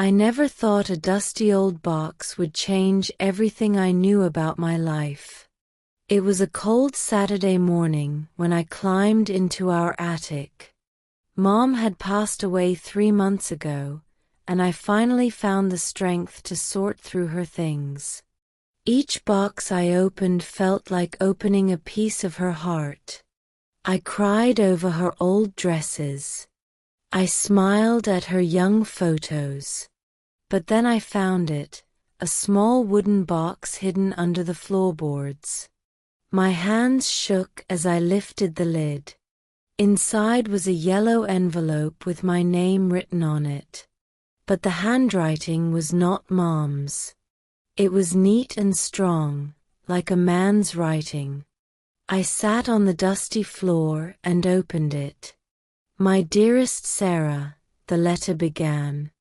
I never thought a dusty old box would change everything I knew about my life. It was a cold Saturday morning when I climbed into our attic. Mom had passed away 3 months ago, and I finally found the strength to sort through her things. Each box I opened felt like opening a piece of her heart. I cried over her old dresses. I smiled at her young photos. But then I found it, a small wooden box hidden under the floorboards. My hands shook as I lifted the lid. Inside was a yellow envelope with my name written on it. But the handwriting was not Mom's. It was neat and strong, like a man's writing. I sat on the dusty floor and opened it. "My dearest Sarah," the letter began.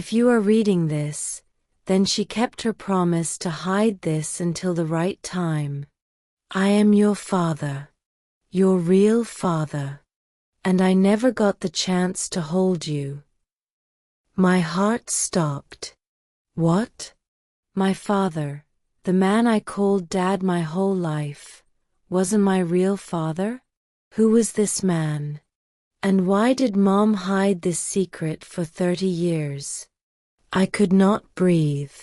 "If you are reading this, then she kept her promise to hide this until the right time. I am your father. Your real father. And I never got the chance to hold you." My heart stopped. What? My father, the man I called Dad my whole life, wasn't my real father? Who was this man? And why did Mom hide this secret for 30 years? I could not breathe.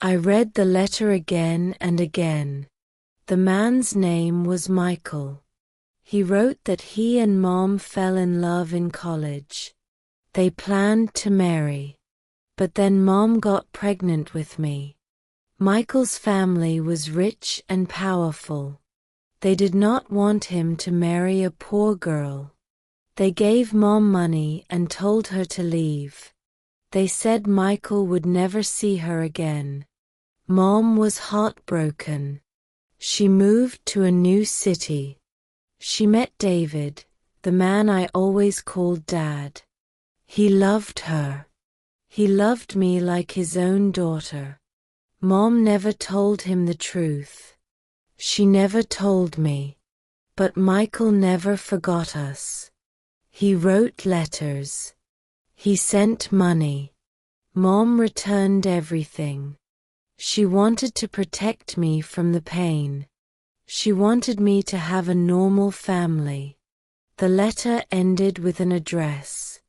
I read the letter again and again. The man's name was Michael. He wrote that he and Mom fell in love in college. They planned to marry. But then Mom got pregnant with me. Michael's family was rich and powerful. They did not want him to marry a poor girl. They gave Mom money and told her to leave. They said Michael would never see her again. Mom was heartbroken. She moved to a new city. She met David, the man I always called Dad. He loved her. He loved me like his own daughter. Mom never told him the truth. She never told me. But Michael never forgot us. He wrote letters. He sent money. Mom returned everything. She wanted to protect me from the pain. She wanted me to have a normal family. The letter ended with an address.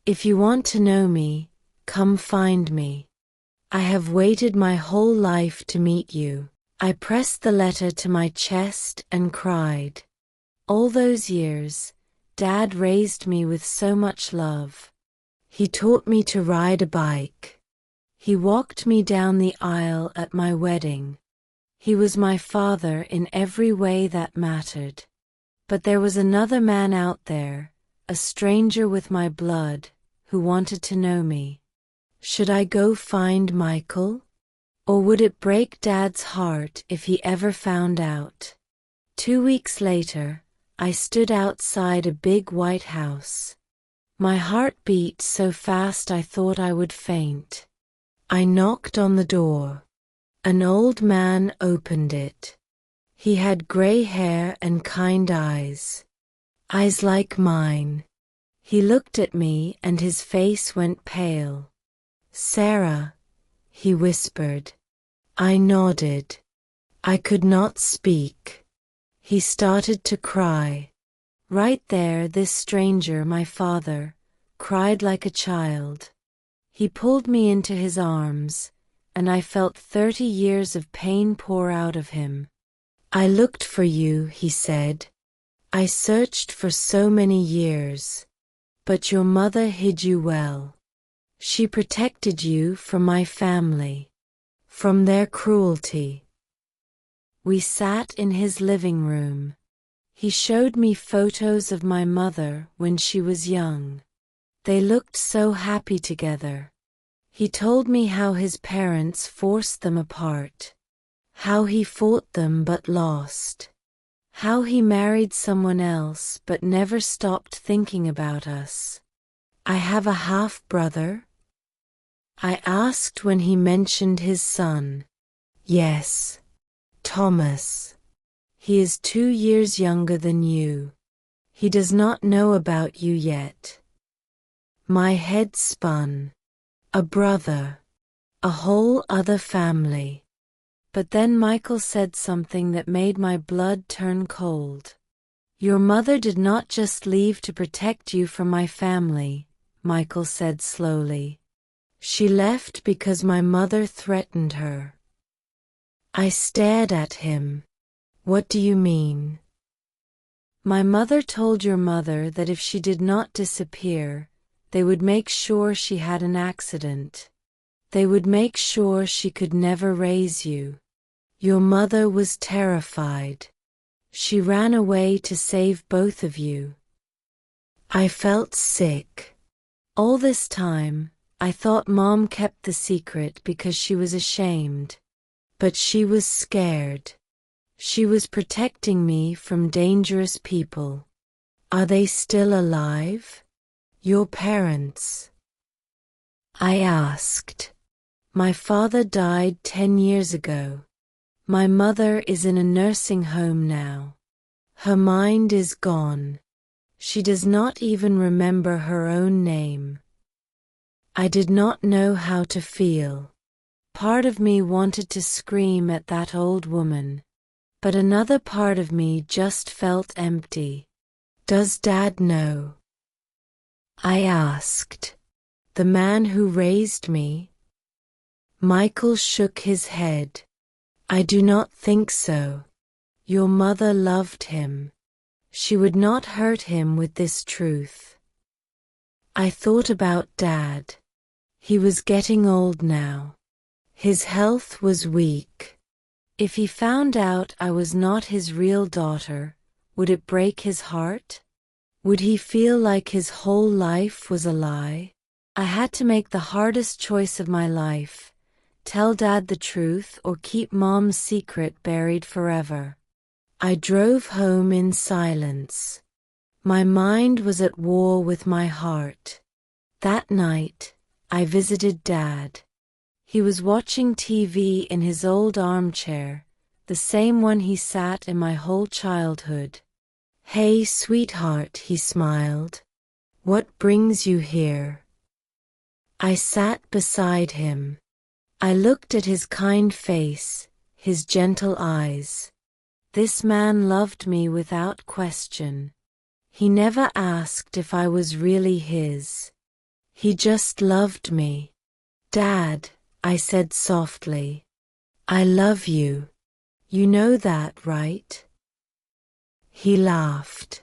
"If you want to know me, come find me. I have waited my whole life to meet you." I pressed the letter to my chest and cried. All those years, Dad raised me with so much love. He taught me to ride a bike. He walked me down the aisle at my wedding. He was my father in every way that mattered. But there was another man out there, a stranger with my blood, who wanted to know me. Should I go find Michael? Or would it break Dad's heart if he ever found out? 2 weeks later, I stood outside a big white house. My heart beat so fast I thought I would faint. I knocked on the door. An old man opened it. He had gray hair and kind eyes. Eyes like mine. He looked at me and his face went pale. "Sarah," he whispered. I nodded. I could not speak. He started to cry. Right there, this stranger, my father, cried like a child. He pulled me into his arms, and I felt 30 years of pain pour out of him. "I looked for you," he said. "I searched for so many years. But your mother hid you well. She protected you from my family, from their cruelty." We sat in his living room. He showed me photos of my mother when she was young. They looked so happy together. He told me how his parents forced them apart, how he fought them but lost, how he married someone else but never stopped thinking about us. "I have a half-brother?" I asked when he mentioned his son. "Yes, Thomas. He is 2 years younger than you. He does not know about you yet." My head spun. a brother, a whole other family. But then Michael said something that made my blood turn cold. Your mother did not just leave to protect you from my family, Michael said slowly. She left because my mother threatened her. I stared at him. What do you mean? My mother told your mother that if she did not disappear, they would make sure she had an accident. They would make sure she could never raise you. Your mother was terrified. She ran away to save both of you. I felt sick. All this time, I thought Mom kept the secret because she was ashamed. But she was scared. She was protecting me from dangerous people. Are they still alive? Your parents? I asked. My father died 10 years ago. My mother is in a nursing home now. Her mind is gone. She does not even remember her own name. I did not know how to feel. Part of me wanted to scream at that old woman, but another part of me just felt empty. Does Dad know? I asked. The man who raised me? Michael shook his head. I do not think so. Your mother loved him. She would not hurt him with this truth. I thought about Dad. He was getting old now. His health was weak. If he found out I was not his real daughter, would it break his heart? Would he feel like his whole life was a lie? I had to make the hardest choice of my life. Tell Dad the truth or keep Mom's secret buried forever. I drove home in silence. My mind was at war with my heart. That night, I visited Dad. He was watching TV in his old armchair, the same one he sat in my whole childhood. Hey, sweetheart, he smiled. What brings you here? I sat beside him. I looked at his kind face, his gentle eyes. This man loved me without question. He never asked if I was really his. He just loved me. Dad, I said softly. I love you. You know that, right? He laughed.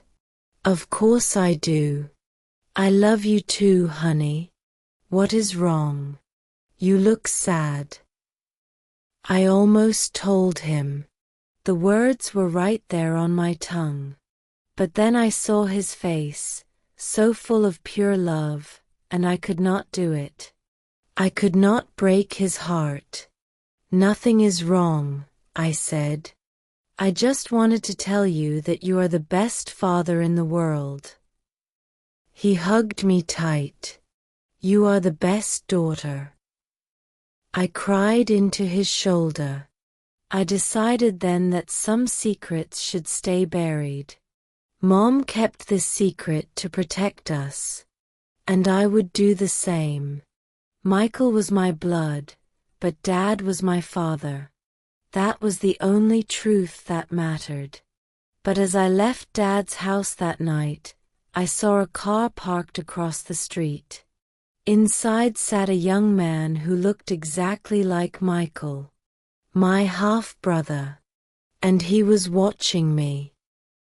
Of course I do. I love you too, honey. What is wrong? You look sad. I almost told him. The words were right there on my tongue. But then I saw his face, so full of pure love, and I could not do it. I could not break his heart. Nothing is wrong, I said. I just wanted to tell you that you are the best father in the world. He hugged me tight. You are the best daughter. I cried into his shoulder. I decided then that some secrets should stay buried. Mom kept this secret to protect us, and I would do the same. Michael was my blood, but Dad was my father. That was the only truth that mattered. But as I left Dad's house that night, I saw a car parked across the street. Inside sat a young man who looked exactly like Michael, my half-brother, and he was watching me.